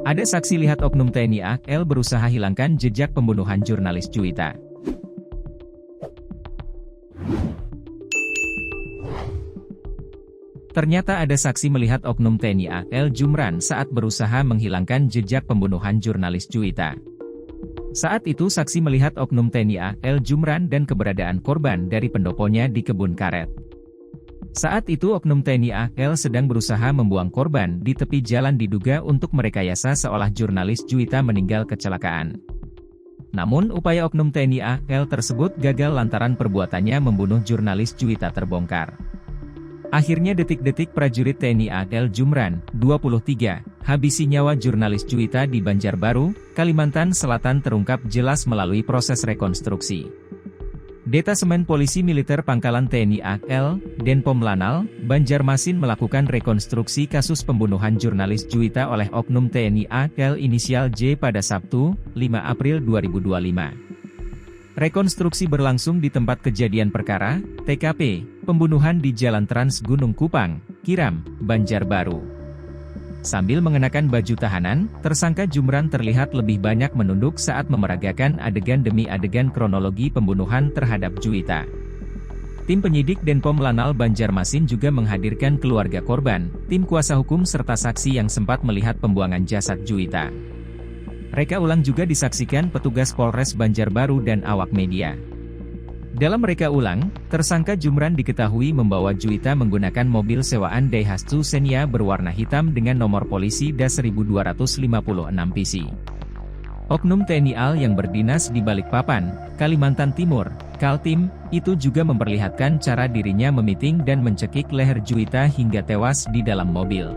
Ada saksi lihat oknum TNI AL berusaha hilangkan jejak pembunuhan jurnalis Juwita. Ternyata ada saksi melihat oknum TNI AL Jumran saat berusaha menghilangkan jejak pembunuhan jurnalis Juwita. Saat itu saksi melihat oknum TNI AL Jumran dan keberadaan korban dari pendoponya di kebun karet. Saat itu oknum TNI AL sedang berusaha membuang korban di tepi jalan diduga untuk merekayasa seolah jurnalis Juwita meninggal kecelakaan. Namun upaya oknum TNI AL tersebut gagal lantaran perbuatannya membunuh jurnalis Juwita terbongkar. Akhirnya detik-detik prajurit TNI AL Jumran, 23, habisi nyawa jurnalis Juwita di Banjarbaru, Kalimantan Selatan terungkap jelas melalui proses rekonstruksi. Detasemen Polisi Militer Pangkalan TNI AL, Denpom Lanal, Banjarmasin melakukan rekonstruksi kasus pembunuhan jurnalis Juwita oleh oknum TNI AL inisial J pada Sabtu, 5 April 2025. Rekonstruksi berlangsung di tempat kejadian perkara, TKP, pembunuhan di Jalan Trans Gunung Kupang, Kiram, Banjarbaru. Sambil mengenakan baju tahanan, tersangka Jumran terlihat lebih banyak menunduk saat memeragakan adegan demi adegan kronologi pembunuhan terhadap Juwita. Tim penyidik Denpom Lanal Banjarmasin juga menghadirkan keluarga korban, tim kuasa hukum serta saksi yang sempat melihat pembuangan jasad Juwita. Reka ulang juga disaksikan petugas Polres Banjarbaru dan awak media. Dalam reka ulang, tersangka Jumran diketahui membawa Juwita menggunakan mobil sewaan Daihatsu Xenia berwarna hitam dengan nomor polisi DA 1256 PC. Oknum TNI AL yang berdinas di Balikpapan, Kalimantan Timur, Kaltim, itu juga memperlihatkan cara dirinya memiting dan mencekik leher Juwita hingga tewas di dalam mobil.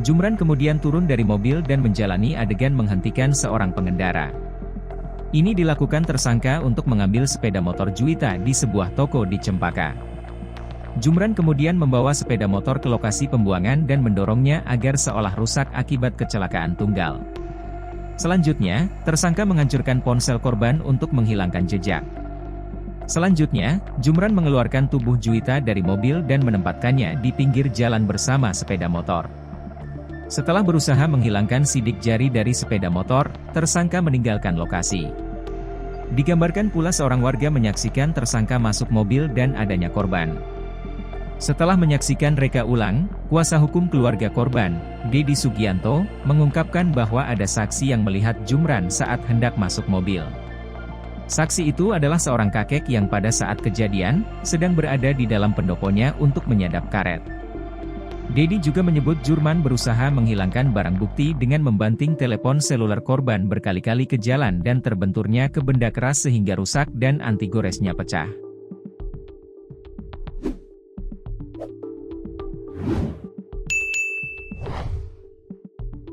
Jumran kemudian turun dari mobil dan menjalani adegan menghentikan seorang pengendara. Ini dilakukan tersangka untuk mengambil sepeda motor Juwita di sebuah toko di Cempaka. Jumran kemudian membawa sepeda motor ke lokasi pembuangan dan mendorongnya agar seolah rusak akibat kecelakaan tunggal. Selanjutnya, tersangka menghancurkan ponsel korban untuk menghilangkan jejak. Selanjutnya, Jumran mengeluarkan tubuh Juwita dari mobil dan menempatkannya di pinggir jalan bersama sepeda motor. Setelah berusaha menghilangkan sidik jari dari sepeda motor, tersangka meninggalkan lokasi. Digambarkan pula seorang warga menyaksikan tersangka masuk mobil dan adanya korban. Setelah menyaksikan reka ulang, kuasa hukum keluarga korban, Dedi Sugianto, mengungkapkan bahwa ada saksi yang melihat Jumran saat hendak masuk mobil. Saksi itu adalah seorang kakek yang pada saat kejadian, sedang berada di dalam pendoponya untuk menyadap karet. Dedi juga menyebut Jumran berusaha menghilangkan barang bukti dengan membanting telepon seluler korban berkali-kali ke jalan dan terbenturnya ke benda keras sehingga rusak dan anti goresnya pecah.